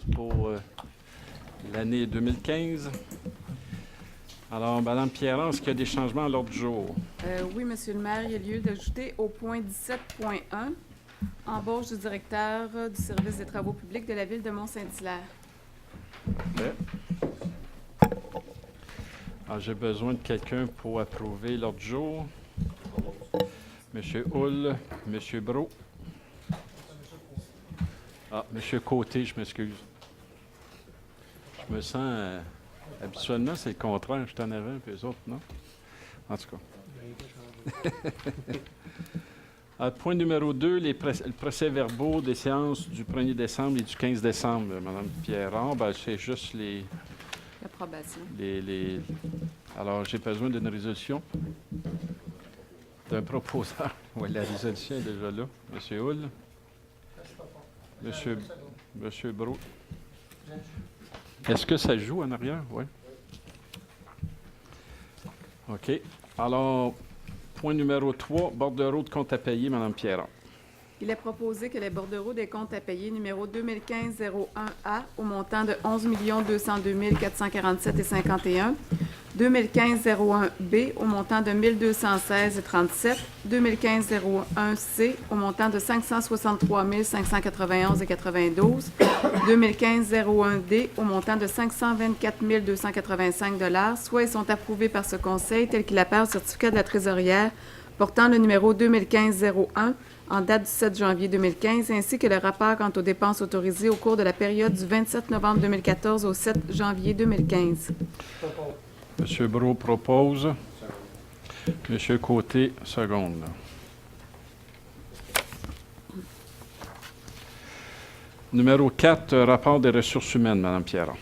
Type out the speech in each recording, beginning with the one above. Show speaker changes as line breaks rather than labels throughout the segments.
finances pour l'année 2015. Alors, Mme Pierron, est-ce qu'il y a des changements à l'ordre du jour?
Oui, Monsieur le maire, il y a lieu d'ajouter au point 17.1, embauche du directeur du service des travaux publics de la ville de Mont-Saint-Hilaire.
Parfait. Alors, j'ai besoin de quelqu'un pour approuver l'ordre du jour. Monsieur Hull, Monsieur Brault. Ah, Monsieur Côté, je m'excuse. Je me sens... habituellement, c'est le contraire. Je suis en avant, puis les autres, non? En tout cas. Point numéro 2, le procès-verbaux des séances du 1er décembre et du 15 décembre. Mme Pierron, c'est juste les...
L'approbation.
Alors, j'ai besoin d'une résolution d'un proposeur. Oui, la résolution est déjà là. Monsieur Hull. Monsieur Brault. Est-ce que ça joue en arrière? Oui. OK. Alors, point numéro 3, bordereau de compte à payer, Mme Pierron.
Il est proposé que les bordereaux des comptes à payer numéro 2015-01A au montant de 11 202 447,51, 2015-01B au montant de 1 216,37, 2015-01C au montant de 563 591,92, 2015-01D au montant de 524 285 $, soit ils sont approuvés par ce conseil tel qu'il apparaît au certificat de la trésorière portant le numéro 2015-01 en date du 7 janvier 2015, ainsi que le rapport quant aux dépenses autorisées au cours de la période du 27 novembre 2014 au 7 janvier 2015.
M. Brault propose. M. Côté, seconde. Numéro 4, rapport des ressources humaines, Mme Pierron.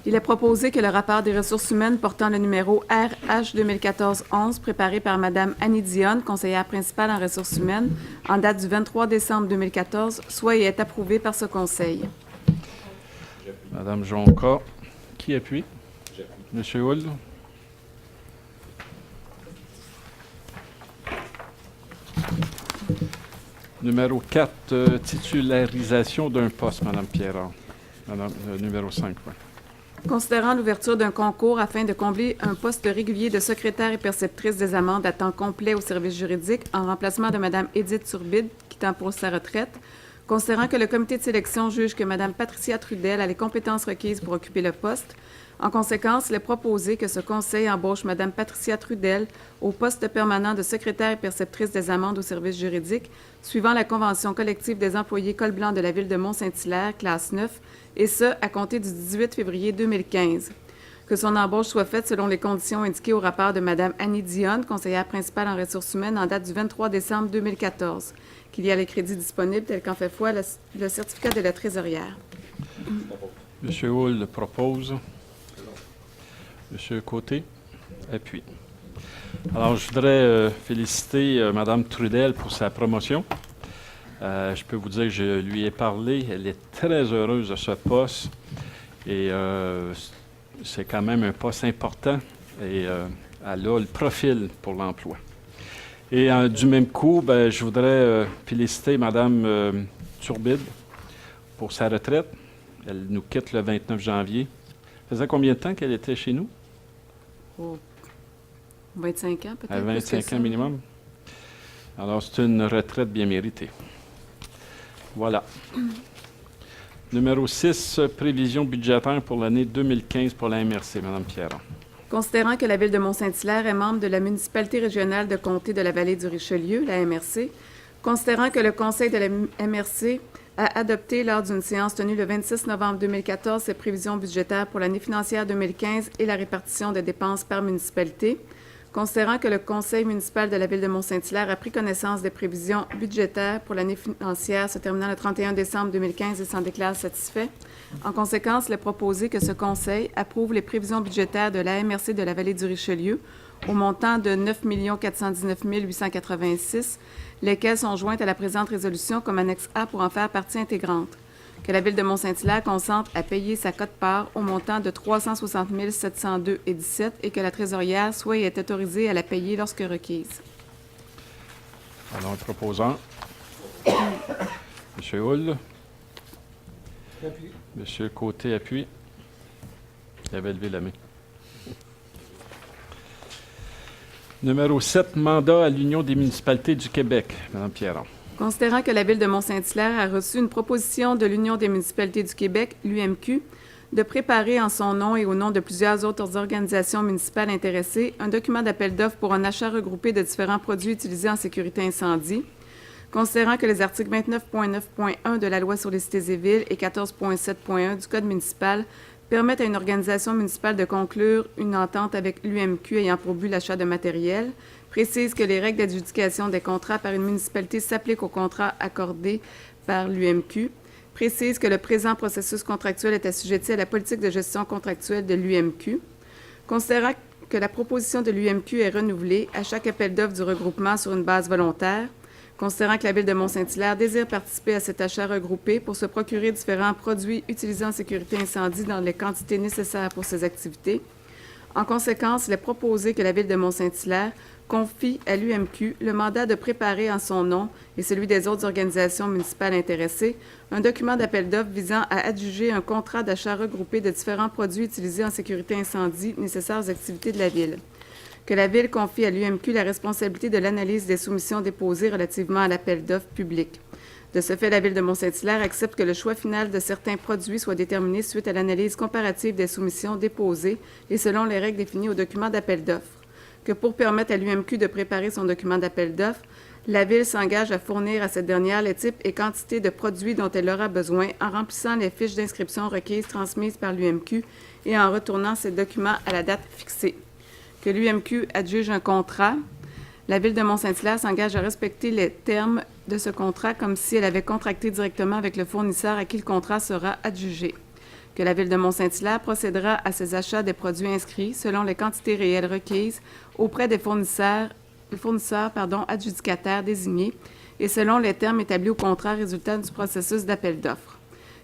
Il est proposé que le rapport des ressources humaines portant le numéro RH 2014-11, préparé par Mme Annie Dionne, conseillère principale en ressources humaines, en date du 23 décembre 2014, soit et est approuvé par ce conseil.
Mme Jonca. Qui appuie? M. Hull. Numéro 4, titularisation d'un poste, Mme Pierron. Numéro 5, oui.
Considérant l'ouverture d'un concours afin de combler un poste régulier de secrétaire et perceptrice des amendes à temps complet au service juridique en remplacement de Mme Édith Turbide, quittant pour sa retraite, considérant que le comité de sélection juge que Mme Patricia Trudel a les compétences requises pour occuper le poste, en conséquence, il est proposé que ce conseil embauche Mme Patricia Trudel au poste permanent de secrétaire et perceptrice des amendes au service juridique, suivant la convention collective des employés col blanc de la ville de Mont-Saint-Hilaire, classe 9, et ce, à compter du 18 février 2015. Que son embauche soit faite selon les conditions indiquées au rapport de Mme Annie Dionne, conseillère principale en ressources humaines, en date du 23 décembre 2014. Qu'il y a les crédits disponibles, tels qu'en fait foi le certificat de la trésorière.
M. Hull propose. M. Côté, appuie. Alors, je voudrais féliciter Mme Trudel pour sa promotion. Je peux vous dire que je lui ai parlé. Elle est très heureuse de ce poste. Et c'est quand même un poste important. Et elle a le profil pour l'emploi. Et du même coup, je voudrais féliciter Mme Turbide pour sa retraite. Elle nous quitte le 29 janvier. Ça faisait combien de temps qu'elle était chez nous?
Oh, 25 ans, peut-être.
À 25 ans minimum. Alors, c'est une retraite bien méritée. Voilà. Numéro 6, prévision budgétaire pour l'année 2015 pour la MRC, Mme Pierron.
Considérant que la ville de Mont-Saint-Hilaire est membre de la municipalité régionale de comté de la vallée du Richelieu, la MRC, considérant que le conseil de la MRC a adopté lors d'une séance tenue le 26 novembre 2014 ses prévisions budgétaires pour l'année financière 2015 et la répartition des dépenses par municipalité, considérant que le conseil municipal de la ville de Mont-Saint-Hilaire a pris connaissance des prévisions budgétaires pour l'année financière se terminant le 31 décembre 2015 et s'en déclare satisfait. En conséquence, il est proposé que ce conseil approuve les prévisions budgétaires de la MRC de la vallée du Richelieu au montant de 9 419 886, lesquelles sont jointes à la présente résolution comme annexe A pour en faire partie intégrante. Que la ville de Mont-Saint-Hilaire consente à payer sa quote-part au montant de 360 702,17 et que la trésorière soit et est autorisée à la payer lorsque requise.
Alors, le proposant. M. Hull.
J'appuie.
Monsieur Côté appuie. Il avait levé la main. Numéro 7, mandat à l'Union des municipalités du Québec. Madame Pierron.
Considérant que la Ville de Mont-Saint-Hilaire a reçu une proposition de l'Union des municipalités du Québec, l'UMQ, de préparer en son nom et au nom de plusieurs autres organisations municipales intéressées un document d'appel d'offres pour un achat regroupé de différents produits utilisés en sécurité incendie, considérant que les articles 29.9.1 de la Loi sur les cités et villes et 14.7.1 du Code municipal permettent à une organisation municipale de conclure une entente avec l'UMQ ayant pour but l'achat de matériel, précise que les règles d'adjudication des contrats par une municipalité s'appliquent aux contrats accordés par l'UMQ, précise que le présent processus contractuel est assujetti à la politique de gestion contractuelle de l'UMQ, considérant que la proposition de l'UMQ est renouvelée à chaque appel d'offres du regroupement sur une base volontaire, considérant que la Ville de Mont-Saint-Hilaire désire participer à cet achat regroupé pour se procurer différents produits utilisés en sécurité incendie dans les quantités nécessaires pour ces activités. En conséquence, il est proposé que la Ville de Mont-Saint-Hilaire confie à l'UMQ le mandat de préparer en son nom et celui des autres organisations municipales intéressées un document d'appel d'offres visant à adjuger un contrat d'achat regroupé de différents produits utilisés en sécurité incendie nécessaires aux activités de la Ville. Que la Ville confie à l'UMQ la responsabilité de l'analyse des soumissions déposées relativement à l'appel d'offres public. De ce fait, la Ville de Mont-Saint-Hilaire accepte que le choix final de certains produits soit déterminé suite à l'analyse comparative des soumissions déposées et selon les règles définies au document d'appel d'offres. Que pour permettre à l'UMQ de préparer son document d'appel d'offres, la Ville s'engage à fournir à cette dernière les types et quantités de produits dont elle aura besoin en remplissant les fiches d'inscription requises transmises par l'UMQ et en retournant ces documents à la date fixée. Que l'UMQ adjuge un contrat, la Ville de Mont-Saint-Hilaire s'engage à respecter les termes de ce contrat comme si elle avait contracté directement avec le fournisseur à qui le contrat sera adjugé. Que la Ville de Mont-Saint-Hilaire procédera à ces achats des produits inscrits selon les quantités réelles requises auprès des fournisseurs adjudicataires désignés et selon les termes établis au contrat résultant du processus d'appel d'offres.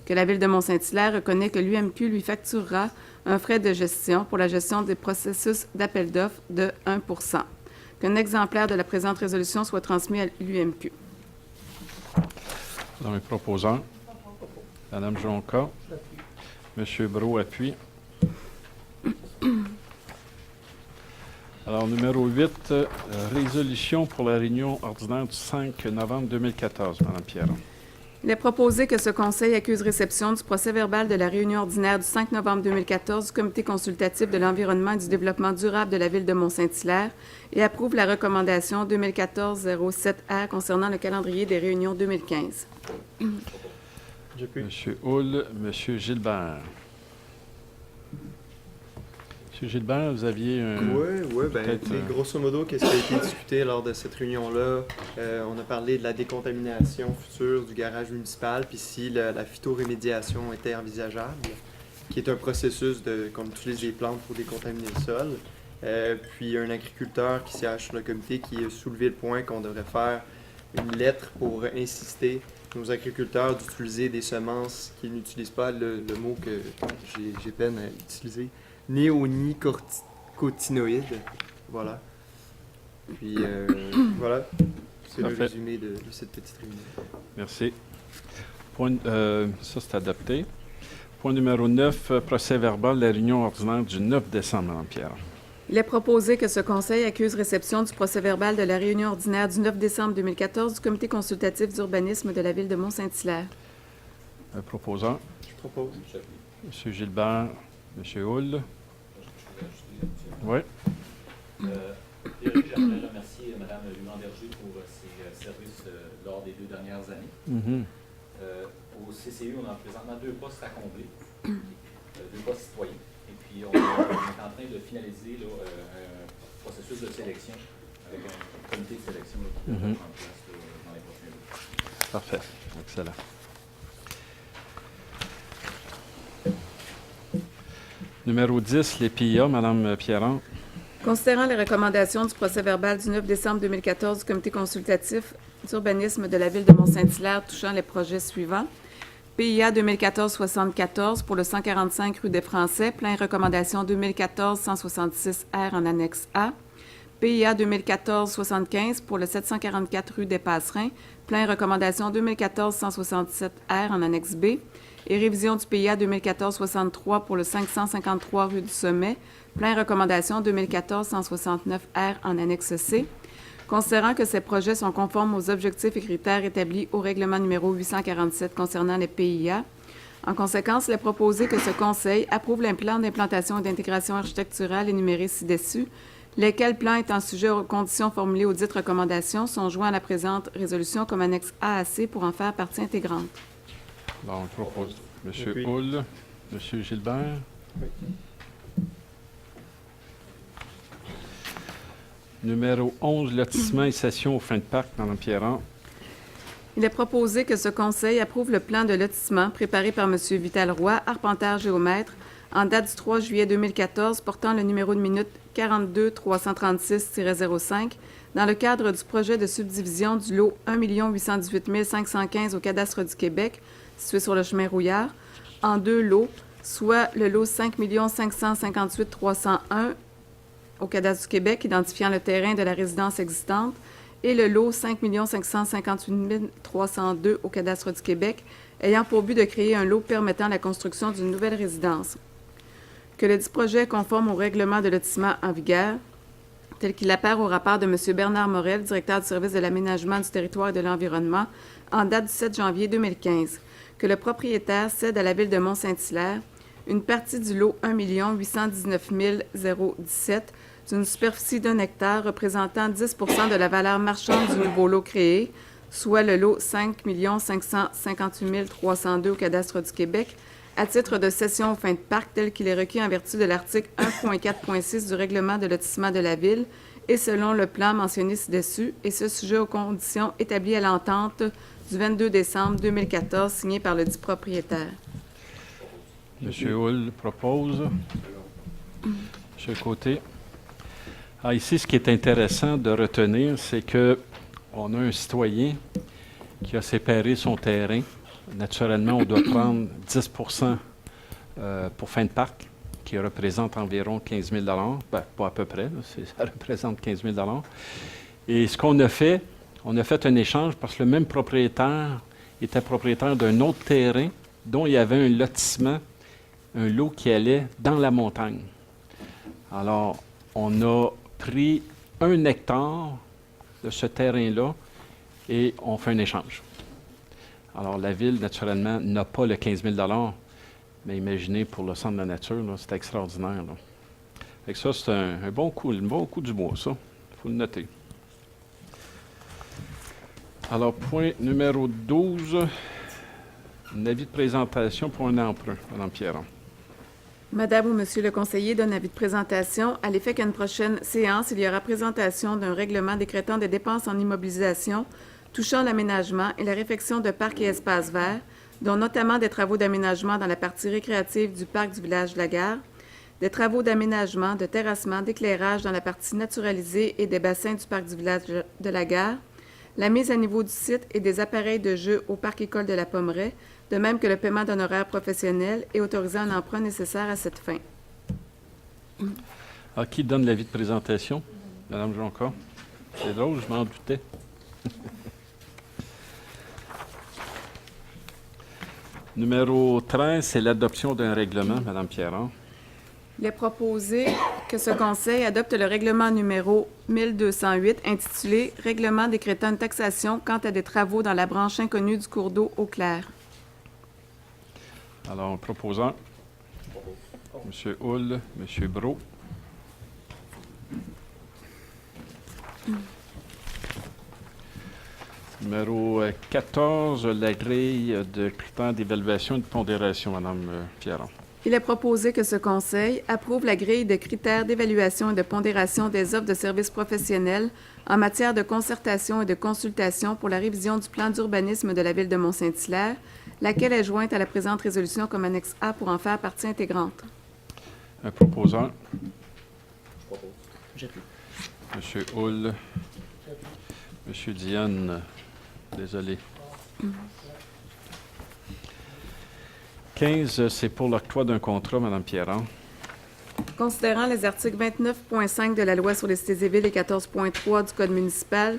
Que la Ville de Mont-Saint-Hilaire reconnaît que l'UMQ lui facturera un frais de gestion pour la gestion des processus d'appel d'offres de 1 %. Qu'un exemplaire de la présente résolution soit transmis à l'UMQ.
Dans les proposants, Madame Jonca. Monsieur Brault appuie. Alors, numéro 8, résolution pour la réunion ordinaire du 5 novembre 2014. Madame Pierron.
Il est proposé que ce Conseil accuse réception du procès-verbal de la réunion ordinaire du 5 novembre 2014 du Comité consultatif de l'environnement et du développement durable de la Ville de Mont-Saint-Hilaire et approuve la recommandation 2014-07R concernant le calendrier des réunions 2015.
Monsieur Hull, Monsieur Gilbert. Monsieur Gilbert, vous aviez un...
Oui, ben, grosso modo, qu'est-ce qui a été discuté lors de cette réunion-là? On a parlé de la décontamination future du garage municipal, puis si la phytorémédiation était envisageable, qui est un processus comme utiliser les plantes pour décontaminer le sol. Puis un agriculteur qui siège sur le comité qui a soulevé le point qu'on devrait faire une lettre pour insister nos agriculteurs d'utiliser des semences qui n'utilisent pas le mot que j'ai peine à utiliser, néonicotinoïdes. Voilà. Puis voilà, c'est le résumé de cette petite réunion.
Merci. Point, ça, c'est adopté. Point numéro 9, procès-verbal de la réunion ordinaire du 9 décembre, Mme Pierre.
Il est proposé que ce Conseil accuse réception du procès-verbal de la réunion ordinaire du 9 décembre 2014 du Comité consultatif d'urbanisme de la Ville de Mont-Saint-Hilaire.
Proposant.
Je propose.
M. Gilbert, M. Hull. Oui.
J'aimerais remercier Mme Lumand-Berger pour ses services lors des 2 dernières années. Au CCU, on a présentement 2 postes à combler, 2 postes citoyens. Et puis, on est en train de finaliser là, un processus de sélection avec un comité de sélection là, qui devrait être en place dans les prochains jours.
Parfait. Excellent. Numéro 10, les PIA, Mme Pierron.
Considérant les recommandations du procès-verbal du 9 décembre 2014 du Comité consultatif d'urbanisme de la Ville de Mont-Saint-Hilaire touchant les projets suivants. PIA 2014-74 pour le 145 rue des Français, plein recommandation 2014-166R en annexe A. PIA 2014-75 pour le 744 rue des Passerins, plan et recommandation 2014-167R en annexe B, et révision du PIA 2014-63 pour le 553 rue du Sommet, plan et recommandation 2014-169R en annexe C. Considérant que ces projets sont conformes aux objectifs et critères établis au règlement numéro 847 concernant les PIA, en conséquence, il est proposé que ce Conseil approuve les plans d'implantation et d'intégration architecturale énumérés ci-dessus, lesquels plans étant sujets aux conditions formulées aux dites recommandations sont joints à la présente résolution comme annexe A à C pour en faire partie intégrante.
Alors, je propose M.
Oui.
Hull, M. Gilbert.
Oui.
Numéro 11, lotissement et cession aux fins de parc, Mme Pierron.
Il est proposé que ce Conseil approuve le plan de lotissement préparé par M. Vital Roy, arpenteur géomètre, en date du 3 juillet 2014, portant le numéro de minute 42-336-05, dans le cadre du projet de subdivision du lot 1 818 515 au cadastre du Québec, situé sur le chemin Rouillard, en 2 lots, soit le lot 5 558 301 au cadastre du Québec, identifiant le terrain de la résidence existante, et le lot 5 558 302 au cadastre du Québec, ayant pour but de créer un lot permettant la construction d'une nouvelle résidence. Que le dit projet est conforme au règlement de lotissement en vigueur, tel qu'il apparaît au rapport de M. Bernard Morel, directeur du service de l'aménagement du territoire et de l'environnement, en date du 7 janvier 2015. Que le propriétaire cède à la Ville de Mont-Saint-Hilaire une partie du lot 1 819 017 d'une superficie d'1 hectare représentant 10 de la valeur marchande du nouveau lot créé, soit le lot 5 558 302 au cadastre du Québec, à titre de cession aux fins de parc tel qu'il est requis en vertu de l'article 1.4.6 du règlement de lotissement de la Ville et selon le plan mentionné ci-dessus, et ce sujet aux conditions établies à l'entente du 22 décembre 2014 signée par le dit propriétaire.
M. Hull propose. M. Côté. Ah, ici, ce qui est intéressant de retenir, c'est qu'on a un citoyen qui a séparé son terrain. Naturellement, on doit prendre 10 pour fin de parc, qui représente environ 15 000 $. Ben, pas à peu près, là, ça représente 15 000 $. Et ce qu'on a fait, on a fait un échange parce que le même propriétaire était propriétaire d'un autre terrain dont il y avait un lotissement, un lot qui allait dans la montagne. Alors, on a pris 1 hectare de ce terrain-là et on fait un échange. Alors, la Ville, naturellement, n'a pas le 15 000 $, mais imaginez pour le centre de la nature, là, c'est extraordinaire. Là. Fait que ça, c'est un bon coup du bois, ça. Il faut le noter. Alors, point numéro 12, un avis de présentation pour un emprunt, Mme Pierron.
Madame ou Monsieur le conseiller donne avis de présentation à l'effet qu'à une prochaine séance, il y aura présentation d'un règlement décrétant des dépenses en immobilisation touchant l'aménagement et la réfection de parcs et espaces verts, dont notamment des travaux d'aménagement dans la partie récréative du parc du village de la Gare, des travaux d'aménagement, de terrassement, d'éclairage dans la partie naturalisée et des bassins du parc du village de la Gare, la mise à niveau du site et des appareils de jeu au parc école de la Pommeraye, de même que le paiement d'honoraires professionnels et autoriser un emprunt nécessaire à cette fin.
Ah, qui donne l'avis de présentation? Mme Jonca. C'est drôle, je m'en doutais. Numéro 13, c'est l'adoption d'un règlement, Mme Pierron.
Il est proposé que ce Conseil adopte le règlement numéro 1208 intitulé « Règlement décrétant une taxation quant à des travaux dans la branche inconnue du cours d'eau Eau Claire ».
Alors, proposant, M. Hull, M. Brault. Numéro 14, la grille de critères d'évaluation et de pondération, Mme Pierron.
Il est proposé que ce Conseil approuve la grille de critères d'évaluation et de pondération des offres de services professionnels en matière de concertation et de consultation pour la révision du plan d'urbanisme de la Ville de Mont-Saint-Hilaire, laquelle est jointe à la présente résolution comme annexe A pour en faire partie intégrante.
Un proposant,
Je propose. J'appuie.
M. Hull, M. Diane, désolé. 15, c'est pour l'octroi d'un contrat, Mme Pierron.
Considérant les articles 29.5 de la loi sur les cités et villes et 14.3 du Code municipal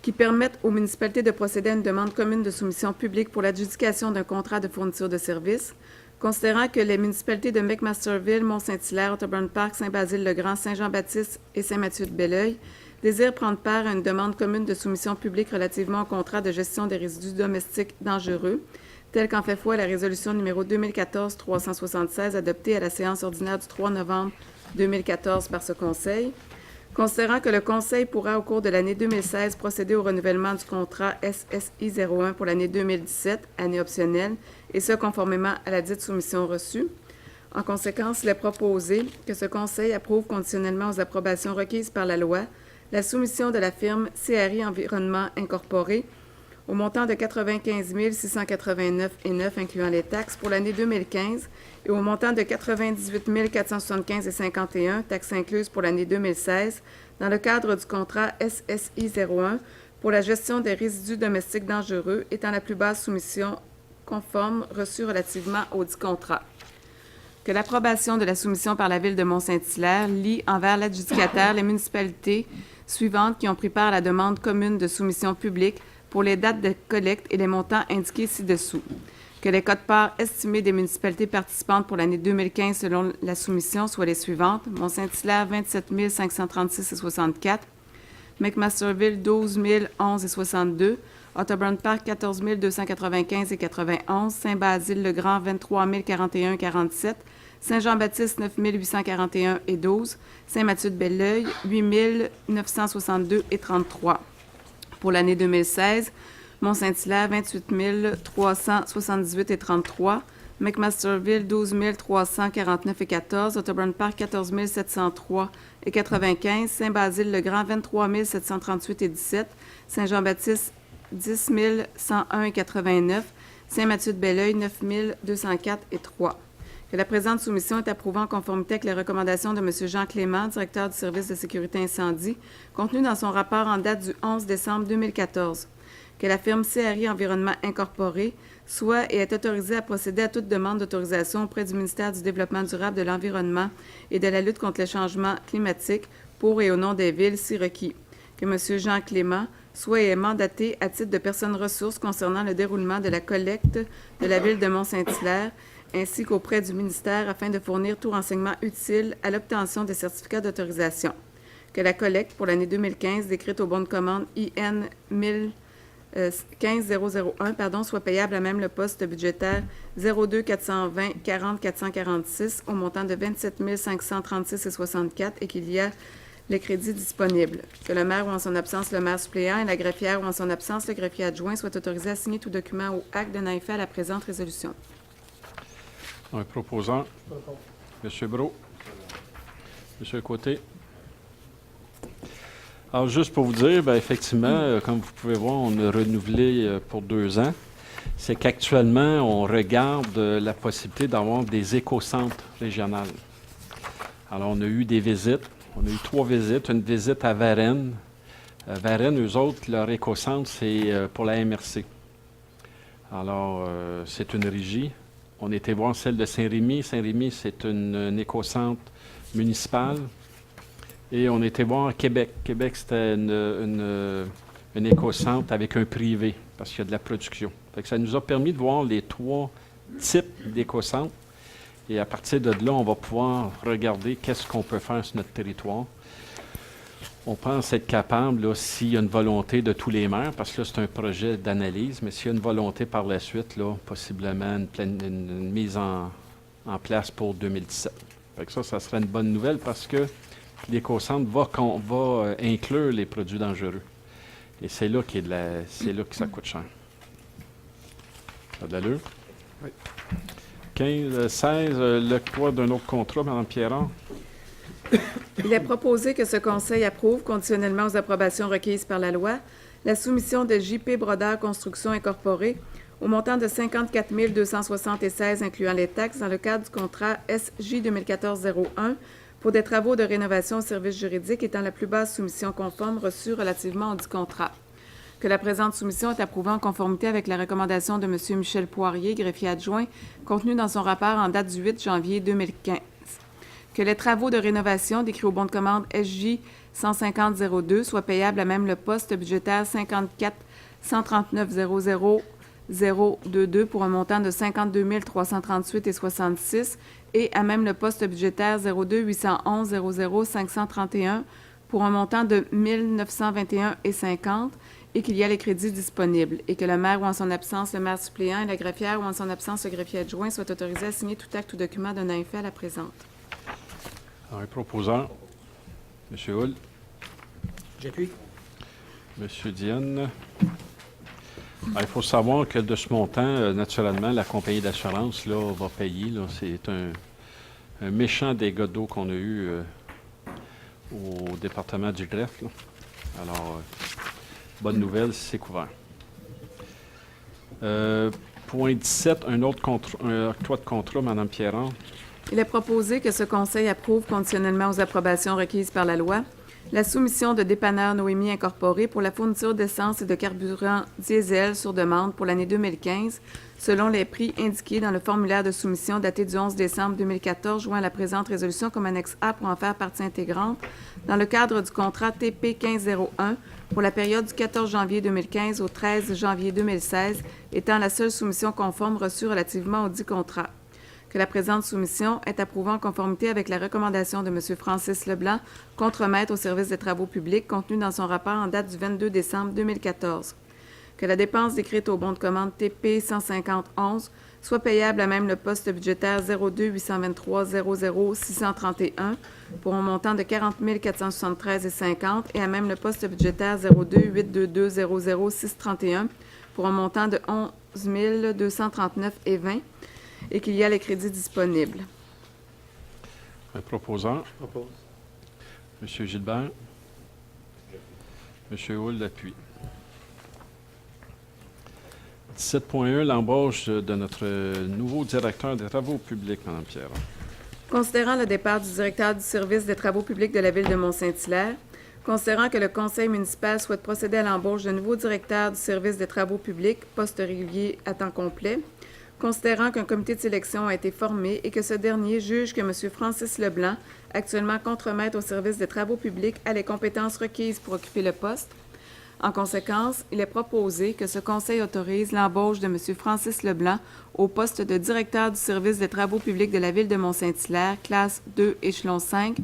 qui permettent aux municipalités de procéder à une demande commune de soumission publique pour l'adjudication d'un contrat de fourniture de services, considérant que les municipalités de McMasterville, Mont-Saint-Hilaire, Otterburn Park, Saint-Basile-le-Grand, Saint-Jean-Baptiste et Saint-Mathieu-de-Belleuil désirent prendre part à une demande commune de soumission publique relativement au contrat de gestion des résidus domestiques dangereux, tel qu'en fait foi la résolution numéro 2014-376 adoptée à la séance ordinaire du 3 novembre 2014 par ce Conseil. Considérant que le Conseil pourra, au cours de l'année 2016, procéder au renouvellement du contrat SSI 01 pour l'année 2017, année optionnelle, et ce, conformément à la dite soumission reçue. En conséquence, il est proposé que ce Conseil approuve conditionnellement aux approbations requises par la loi la soumission de la firme CRI Environnement Incorporé au montant de 95 689,9 incluant les taxes pour l'année 2015 et au montant de 98 475,51 taxes incluses pour l'année 2016 dans le cadre du contrat SSI 01 pour la gestion des résidus domestiques dangereux étant la plus basse soumission conforme reçue relativement au dit contrat. Que l'approbation de la soumission par la Ville de Mont-Saint-Hilaire lie envers l'adjudicataire les municipalités suivantes qui ont pris part à la demande commune de soumission publique pour les dates de collecte et les montants indiqués ci-dessous. Que les quotes-parts estimés des municipalités participantes pour l'année 2015 selon la soumission soient les suivantes. Mont-Saint-Hilaire, 27 536,64. McMasterville, 12 011,62. Otterburn Park, 14 295,91. Saint-Basile-le-Grand, 23 041,47. Saint-Jean-Baptiste, 9 841,12. Saint-Mathieu-de-Belleuil, 8 962,33. Pour l'année 2016, Mont-Saint-Hilaire, 28 378,33. McMasterville, 12 349,14. Otterburn Park, 14 703,95. Saint-Basile-le-Grand, 23 738,17. Saint-Jean-Baptiste, 10 101,89. Saint-Mathieu-de-Belleuil, 9 204,3. Que la présente soumission est approuvée en conformité avec les recommandations de M. Jean Clément, directeur du service de sécurité incendie, contenues dans son rapport en date du 11 décembre 2014. Que la firme CRI Environnement Incorporé soit et est autorisée à procéder à toute demande d'autorisation auprès du ministère du Développement durable de l'Environnement et de la lutte contre le changement climatique pour et au nom des villes, si requis. Que M. Jean Clément soit et est mandaté à titre de personne ressource concernant le déroulement de la collecte de la Ville de Mont-Saint-Hilaire ainsi qu'auprès du ministère afin de fournir tout renseignement utile à l'obtention des certificats d'autorisation. Que la collecte pour l'année 2015, décrite au bon de commande IN 15001, soit payable à même le poste budgétaire 02 420 40 446 au montant de 27 536,64 et qu'il y a les crédits disponibles. Que le maire ou en son absence le maire suppléant et la greffière ou en son absence le greffier adjoint soient autorisés à signer tout document ou acte donnant effet à la présente résolution.
Un proposant. M. Brault. M. Côté. Alors, juste pour vous dire, bien, effectivement, comme vous pouvez voir, on a renouvelé pour 2 ans. C'est qu'actuellement, on regarde la possibilité d'avoir des écocentres régionaux. Alors, on a eu des visites. On a eu 3 visites. Une visite à Varennes. Varennes, eux autres, leur écocentre, c'est pour la MRC. Alors, c'est une régie. On était voir celle de Saint-Rémy. Saint-Rémy, c'est un écocentre municipal. Et on était voir Québec. Québec, c'était un écocentre avec un privé, parce qu'il y a de la production. Fait que ça nous a permis de voir les 3 types d'écocentres. Et à partir de là, on va pouvoir regarder qu'est-ce qu'on peut faire sur notre territoire. On pense être capable, là, s'il y a une volonté de tous les maires, parce que là, c'est un projet d'analyse, mais s'il y a une volonté par la suite, là, possiblement une mise en place pour 2017. Fait que ça serait une bonne nouvelle parce que l'écocentre va inclure les produits dangereux. Et c'est là que ça coûte cher. Ça a de l'allure?
Oui.
16, l'octroi d'un autre contrat, Mme Pierrard.
Il est proposé que ce Conseil approuve, conditionnellement aux approbations requises par la loi, la soumission de J.P. Brodeur Construction Incorporée au montant de 54 276 incluant les taxes dans le cadre du contrat SJ 2014-01 pour des travaux de rénovation au service juridique étant la plus basse soumission conforme reçue relativement au dit contrat. Que la présente soumission est approuvée en conformité avec la recommandation de M. Michel Poirier, greffier adjoint, contenue dans son rapport en date du 8 janvier 2015. que les travaux de rénovation décrits au bon de commande SJ 150-02 soient payables à même le poste budgétaire 54 139 00 022 pour un montant de 52 338,66 et à même le poste budgétaire 02 811 00 531 pour un montant de 1921,50 et qu'il y a les crédits disponibles et que le maire ou en son absence le maire suppléant et la greffière ou en son absence le greffier adjoint soient autorisés à signer tout acte ou document d'un effet à la présente.
Alors, un proposant. M. Hull.
J'appuie.
M. Dienne. Alors, il faut savoir que de ce montant, naturellement, la compagnie d'assurance là, va payer. Là. C'est un méchant dégât d'eau qu'on a eu au département du greffe. Là. Alors, bonne nouvelle, c'est couvert. Point 17, un octroi de contrat, Mme Pierron.
Il est proposé que ce Conseil approuve, conditionnellement aux approbations requises par la loi, la soumission de Dépanneur Noémie Incorporé pour la fourniture d'essence et de carburant diesel sur demande pour l'année 2015, selon les prix indiqués dans le formulaire de soumission daté du 11 décembre 2014, joint à la présente résolution comme annexe A pour en faire partie intégrante, dans le cadre du contrat TP 1501 pour la période du 14 janvier 2015 au 13 janvier 2016, étant la seule soumission conforme reçue relativement au dit contrat. Que la présente soumission est approuvée en conformité avec la recommandation de M. Francis Leblanc, contremaître au service des travaux publics, contenue dans son rapport en date du 22 décembre 2014. Que la dépense décrite au bon de commande TP 150-11 soit payable à même le poste budgétaire 02 823 00 631 pour un montant de 40 473,50 et à même le poste budgétaire 02 822 00 631 pour un montant de 11 239,20 et qu'il y a les crédits disponibles.
Un proposant.
Je propose.
M. Gilbert. M. Hull appuie. 17.1, l'embauche de notre nouveau directeur des travaux publics, Mme Pierron.
Considérant le départ du directeur du service des travaux publics de la Ville de Mont-Saint-Hilaire, considérant que le conseil municipal souhaite procéder à l'embauche d'un nouveau directeur du service des travaux publics, poste régulier à temps complet, considérant qu'un comité de sélection a été formé et que ce dernier juge que M. Francis Leblanc, actuellement contremaître au service des travaux publics, a les compétences requises pour occuper le poste. En conséquence, il est proposé que ce conseil autorise l'embauche de M. Francis Leblanc au poste de directeur du service des travaux publics de la Ville de Mont-Saint-Hilaire, classe 2, échelon 5,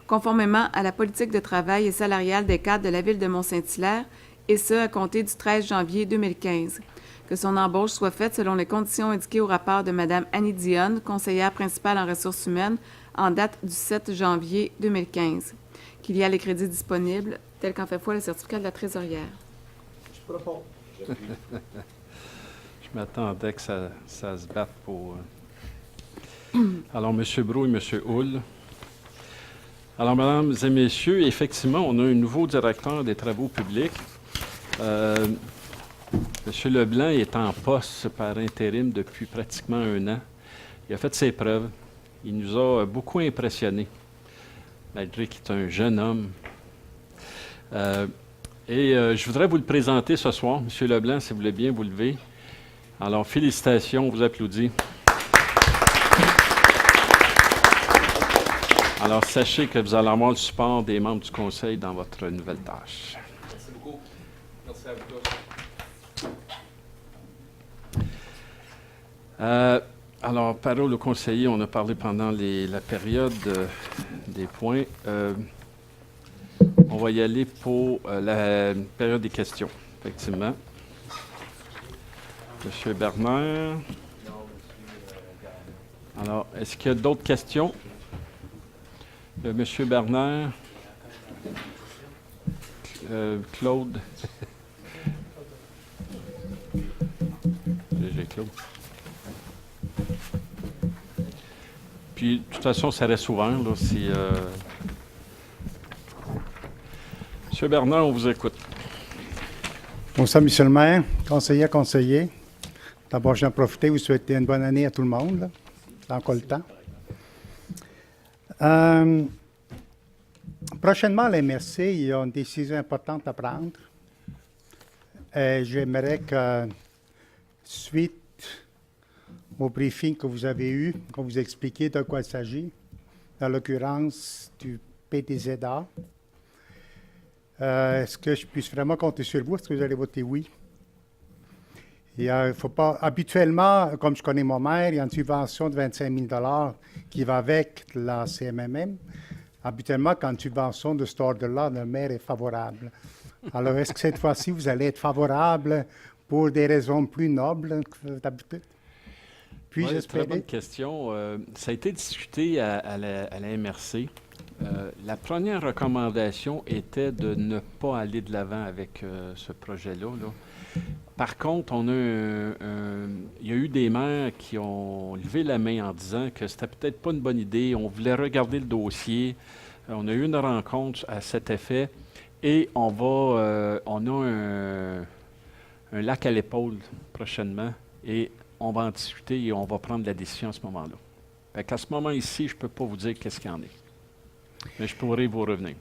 conformément à la politique de travail et salariale des cadres de la Ville de Mont-Saint-Hilaire, et ce, à compter du 13 janvier 2015. Que son embauche soit faite selon les conditions indiquées au rapport de Mme Annie Dionne, conseillère principale en ressources humaines, en date du 7 janvier 2015. Qu'il y a les crédits disponibles, tels qu'en fait foi le certificat de la trésorière.
Je propose.
Je m'attendais que ça se batte pour... Alors, M. Brault et M. Hull. Alors, mesdames et messieurs, effectivement, on a un nouveau directeur des travaux publics. M. Leblanc est en poste par intérim depuis pratiquement 1 an. Il a fait ses preuves. Il nous a beaucoup impressionnés, malgré qu'il est un jeune homme. Je voudrais vous le présenter ce soir. M. Leblanc, si vous voulez bien vous lever. Alors, félicitations, on vous applaudit. Alors, sachez que vous allez avoir le support des membres du conseil dans votre nouvelle tâche.
Merci beaucoup. Merci à vous tous.
Alors, parole au conseiller, on a parlé pendant la période des points. On va y aller pour la période des questions, effectivement. M. Bernard. Alors, est-ce qu'il y a d'autres questions? M. Bernard. Claude. J'ai Claude. Puis, de toute façon, ça reste ouvert. Là, si, M. Bernard, on vous écoute.
Bonsoir, M. le maire, conseiller. D'abord, j'en profite vous souhaiter une bonne année à tout le monde. Là. C'est encore le temps. Prochainement, à la MRC, il y a une décision importante à prendre. J'aimerais que, suite au briefing que vous avez eu, qu'on vous expliquait de quoi il s'agit, dans l'occurrence du PDZA. Est-ce que je puisse vraiment compter sur vous? Est-ce que vous allez voter oui? Il faut pas. Habituellement, comme je connais mon maire, il y a une subvention de 25 000 qui va avec la CMMM. Habituellement, quand une subvention de cet ordre-là, le maire est favorable. Alors, est-ce que cette fois-ci, vous allez être favorable pour des raisons plus nobles que d'habitude? Puis,
Ouais, très
j'espère.
bonne question. Ça a été discuté à la MRC. La première recommandation était de ne pas aller de l'avant avec ce projet-là. Là. Par contre, il y a eu des maires qui ont levé la main en disant que c'était peut-être pas une bonne idée. On voulait regarder le dossier. On a eu une rencontre à cet effet et on a un lac à l'épaule prochainement et on va en discuter et on va prendre la décision à ce moment-là. Fait qu'à ce moment ici, je ne peux pas vous dire qu'est-ce qu'il y en est. Mais je pourrais vous revenir.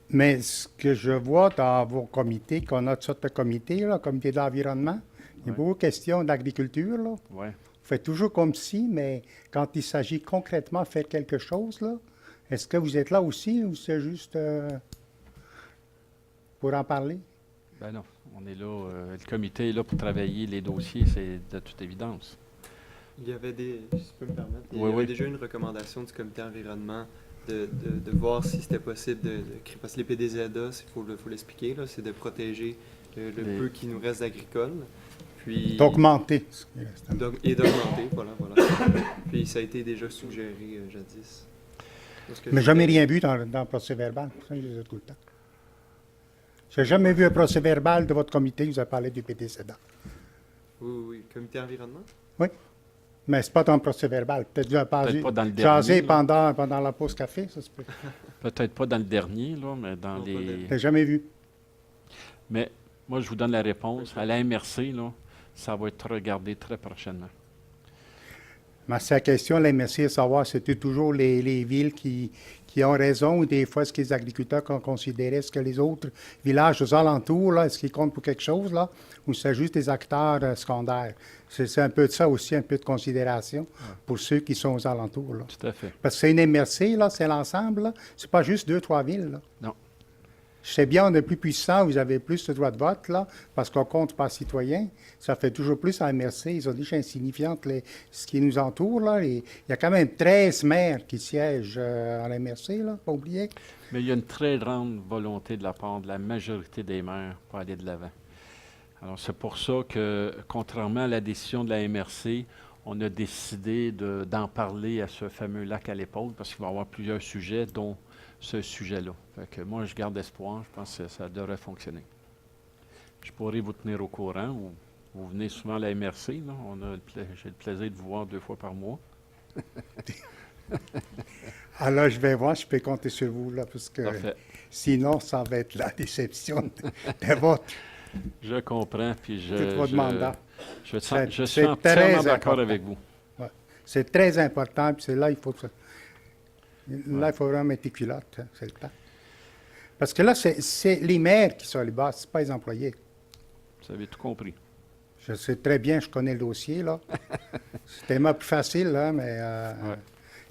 Mais ce que je vois dans vos comités, qu'on a toutes sortes de comités, là, comité d'environnement, il y a
Ouais.
beaucoup de questions d'agriculture. Là.
Ouais.
Vous faites toujours comme si, mais quand il s'agit concrètement de faire quelque chose, là, est-ce que vous êtes là aussi ou c'est juste pour en parler?
Ben non, on est là. Le comité est là pour travailler les dossiers, c'est de toute évidence.
Il y avait si je peux me permettre, il y
Oui,
avait
oui.
déjà une recommandation du comité environnement de voir si c'était possible de créer, parce que les PDZA, il faut l'expliquer, là, c'est de protéger le
Les-
peu qui nous reste agricole. Puis,
D'augmenter.
et d'augmenter, voilà. Puis ça a été déjà suggéré jadis. Parce que
Mais jamais rien vu dans le procès verbal. Ça, je les ai tout le temps. Je n'ai jamais vu un procès verbal de votre comité qui vous a parlé du PDCA.
Oui, comité environnement?
Oui. Mais ce n'est pas dans le procès verbal. Peut-être vous avez
Peut-être pas dans le
jasé
dernier, là.
pendant la pause café, ça se peut.
Peut-être pas dans le dernier, là, mais dans
Non, pas
les.
Je n'ai jamais vu.
Mais moi, je vous donne la réponse. À la MRC, là, ça va être regardé très prochainement.
Mais c'est la question, la MRC, de savoir si c'était toujours les villes qui ont raison ou des fois, est-ce que les agriculteurs qu'on considérait, est-ce que les autres villages aux alentours, là, est-ce qu'ils comptent pour quelque chose, là, ou c'est juste des acteurs secondaires? C'est un peu de ça aussi, un peu de considération pour ceux qui sont aux alentours. Là.
Tout à fait.
Parce que c'est une MRC, là, c'est l'ensemble, là. C'est pas juste 2-3 villes, là.
Non.
Je sais bien, on est plus puissant, vous avez plus de droits de vote, là, parce qu'on compte par citoyen. Ça fait toujours plus à la MRC. Ils ont déjà insignifiante ce qui nous entoure, là. Et il y a quand même 13 maires qui siègent à la MRC, là, pas oublier.
Mais il y a une très grande volonté de la part de la majorité des maires pour aller de l'avant. Alors, c'est pour ça que, contrairement à la décision de la MRC, on a décidé d'en parler à ce fameux lac à l'épaule, parce qu'il va y avoir plusieurs sujets, dont ce sujet-là. Fait que moi, je garde espoir. Je pense que ça devrait fonctionner. Je pourrais vous tenir au courant. Vous venez souvent à la MRC. Là. J'ai le plaisir de vous voir 2 fois par mois.
Alors, je vais voir, je peux compter sur vous, là, parce que
Parfait.
sinon, ça va être la déception de votre.
Je comprends. Puis
Tout votre mandat.
je
C'est-
suis
c'est
entièrement
très
d'accord
important.
avec vous.
Ouais. C'est très important, puis c'est là, il faut. Là, il faut vraiment mettre les culottes, hein, c'est le temps. Parce que là, c'est les maires qui sont les boss, ce pas les employés.
Vous avez tout compris.
Je sais très bien, je connais le dossier, là. C'est tellement plus facile, là, mais
Ouais.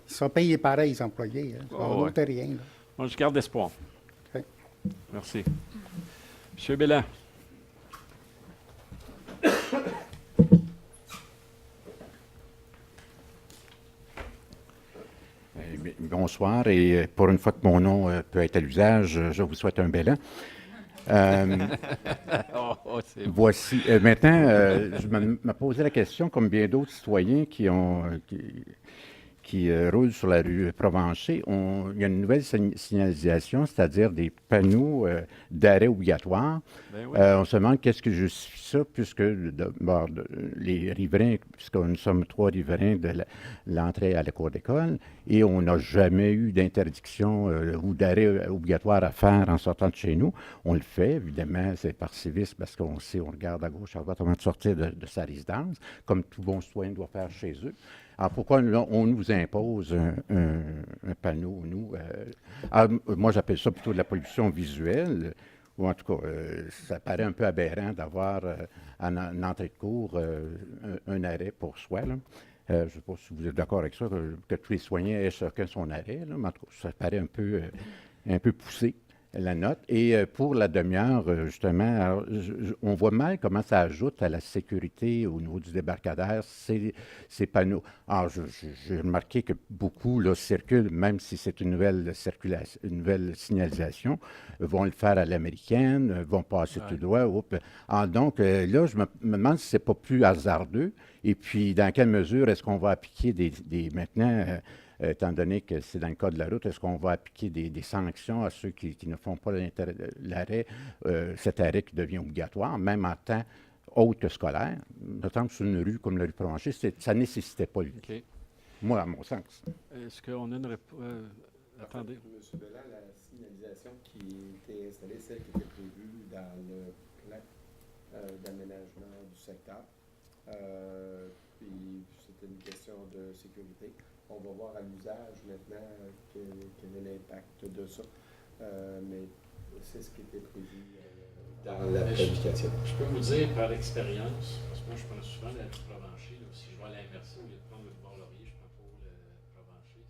ils sont payés pareil, les employés. Hein. On
ouais.
n'ôte rien, là.
Moi, je garde espoir.
OK.
Merci. Monsieur Bélan.
Bonsoir, et pour une fois que mon nom peut être à l'usage, je vous souhaite un bel an.
C'est
Voici. Maintenant, je me posais la question, comme bien d'autres citoyens qui roulent sur la rue Provencher, il y a une nouvelle signalisation, c'est-à-dire des panneaux d'arrêt obligatoire.
Ben oui.
On se demande qu'est-ce que justifie ça, puisque les riverains, puisque nous sommes 3 riverains de l'entrée à la cour d'école, et on n'a jamais eu d'interdiction ou d'arrêt obligatoire à faire en sortant de chez nous. On le fait, évidemment, c'est par civisme, parce qu'on sait, on regarde à gauche, à droite avant de sortir de sa résidence, comme tout bon citoyen doit faire chez eux. Alors, pourquoi on nous impose un panneau, nous? Moi, j'appelle ça plutôt de la pollution visuelle, ou en tout cas, ça paraît un peu aberrant d'avoir à une entrée de cour un arrêt pour soi, là. Je ne sais pas si vous êtes d'accord avec ça, que tous les soignants aient chacun son arrêt, là, mais en tout cas, ça paraît un peu poussé, la note. Et pour la demi-heure, justement, alors, on voit mal comment ça ajoute à la sécurité au niveau du débarcadère, ces panneaux. Alors, j'ai remarqué que beaucoup là, circulent, même si c'est une nouvelle circulation, une nouvelle signalisation, vont le faire à l'américaine, vont passer tout droit. Alors, donc, là, je me demande si ce n'est pas plus hasardeux. Et puis, dans quelle mesure est-ce qu'on va appliquer maintenant, étant donné que c'est dans le cas de la route, est-ce qu'on va appliquer des sanctions à ceux qui ne font pas l'arrêt, cet arrêt qui devient obligatoire, même en temps autre que scolaire, notamment sur une rue comme la rue Provencher, ça ne nécessitait pas lui.
OK.
Moi, à mon sens.
Est-ce qu'on a une réponse? Attendez.
M. Belland, la signalisation qui était installée, celle qui était prévue dans le plan d'aménagement du secteur. Puis c'était une question de sécurité. On va voir à l'usage maintenant quel est l'impact de ça. Mais c'est ce qui était prévu dans la planification.
Je peux vous dire par expérience, parce que moi je prends souvent la rue Provencher, là, si je vais à la MRC, au lieu de prendre le Boulevard-Laurier, je prends pas le Provencher.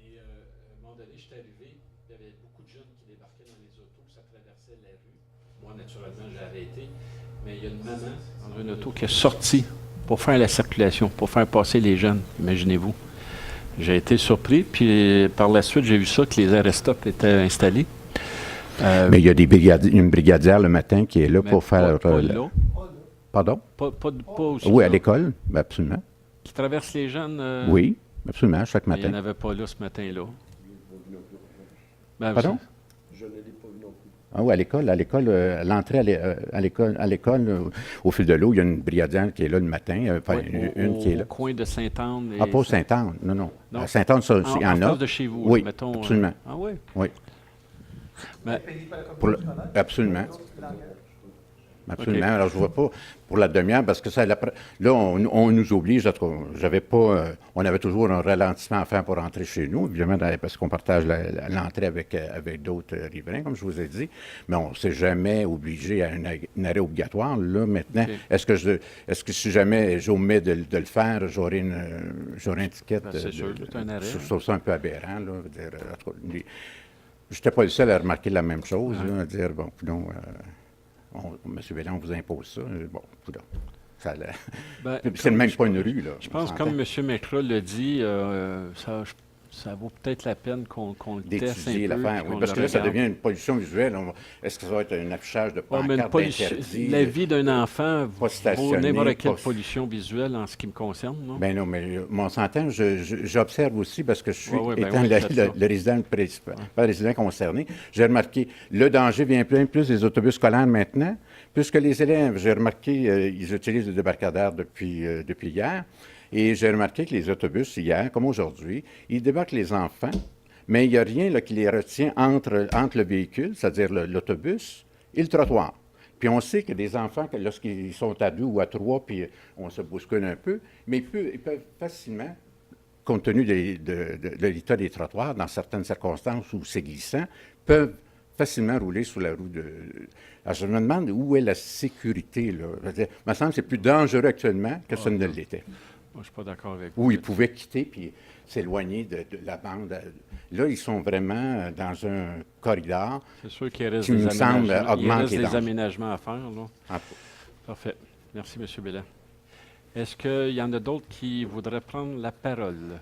Et à un moment donné, je suis arrivé, il y avait beaucoup de jeunes qui débarquaient dans les autos, ça traversait la rue. Moi, naturellement, j'ai arrêté. Mais il y a une maman dans une auto qui est sortie pour faire la circulation, pour faire passer les jeunes, imaginez-vous. J'ai été surpris, puis par la suite, j'ai vu ça, que les arrêt-stop étaient installés.
Mais il y a une brigadière le matin qui est là pour faire...
Pas là.
Pardon?
Pas aussi.
Oui, à l'école, ben absolument.
Qui traverse les jeunes.
Oui, absolument, chaque
Il n'y
matin.
en avait pas là ce matin-là. Ben,
Pardon?
Je ne l'ai pas vu non plus.
Ah oui, à l'école, à l'entrée à l'école, au fil de l'eau, il y a une brigadière qui est là le matin, enfin, une qui est là.
Au coin de Sainte-Anne.
Ah, pas au Sainte-Anne, non.
Non.
À Sainte-Anne, ça, il y en a.
face de chez vous,
Oui,
mettons.
absolument.
Ah oui?
Oui,
Ben,
absolument. Absolument.
OK.
Alors, je ne vois pas pour la demi-heure, parce que ça, là, on nous oblige, j'avais pas, on avait toujours un ralentissement à faire pour rentrer chez nous, évidemment, parce qu'on partage l'entrée avec d'autres riverains, comme je vous ai dit, mais on ne s'est jamais obligé à un arrêt obligatoire. Là, maintenant,
OK.
est-ce que si jamais j'omets de le faire, j'aurai une étiquette?
Ben, c'est sûr, c'est un arrêt.
Je trouve ça un peu aberrant, là. Je n'étais pas le seul à remarquer la même chose, là, à dire, bon, non. M. Belland, on vous impose ça. Bon, ça,
ben,
c'est même pas une rue, là.
Je pense, comme M. Mekra l'a dit, ça vaut peut-être la peine qu'on le teste un
d'étudier
peu.
l'affaire,
puis
oui,
qu'on
parce
le
que là, ça
regarde.
devient une pollution visuelle. Est-ce que ça va être un affichage de
Ouais, mais
pancartes d'interdit?
la vie d'un enfant vaut
stationner,
n'importe quelle
pas-
pollution visuelle en ce qui me concerne, non?
Ben non, mais on s'entend, j'observe aussi, parce que je suis,
Ouais, ben
étant
oui, c'est ça.
le résident principal, pas le résident concerné, j'ai remarqué, le danger vient plus des autobus scolaires maintenant, puisque les élèves, j'ai remarqué, ils utilisent le débarcadère depuis hier, et j'ai remarqué que les autobus, hier, comme aujourd'hui, ils débarquent les enfants, mais il n'y a rien là, qui les retient entre le véhicule, c'est-à-dire l'autobus, et le trottoir. Puis on sait que des enfants, que lorsqu'ils sont à 2 ou à 3, puis on se bouscule un peu, mais ils peuvent facilement, compte tenu de l'état des trottoirs, dans certaines circonstances où c'est glissant, peuvent facilement rouler sur la roue de... Alors, je me demande où est la sécurité, là. Je veux dire, il me semble que c'est plus dangereux actuellement que ça ne l'était.
Moi, je ne suis pas d'accord avec vous.
Où ils pouvaient quitter puis s'éloigner de la bande. Là, ils sont vraiment dans un corridor.
C'est sûr qu'il reste
qui me semble
aménagements. Il
augmente
reste
les
des
dangers.
aménagements à faire, là.
Ah,
Parfait. Merci, M. Belland. Est-ce qu'il y en a d'autres qui voudraient prendre la parole?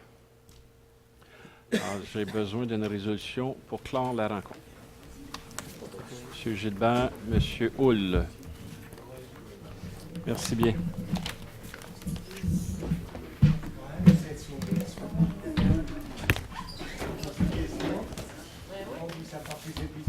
Alors, j'ai besoin d'une résolution pour clore la rencontre. M. Gilbert, M. Houle. Merci bien.
Ça part plus vite.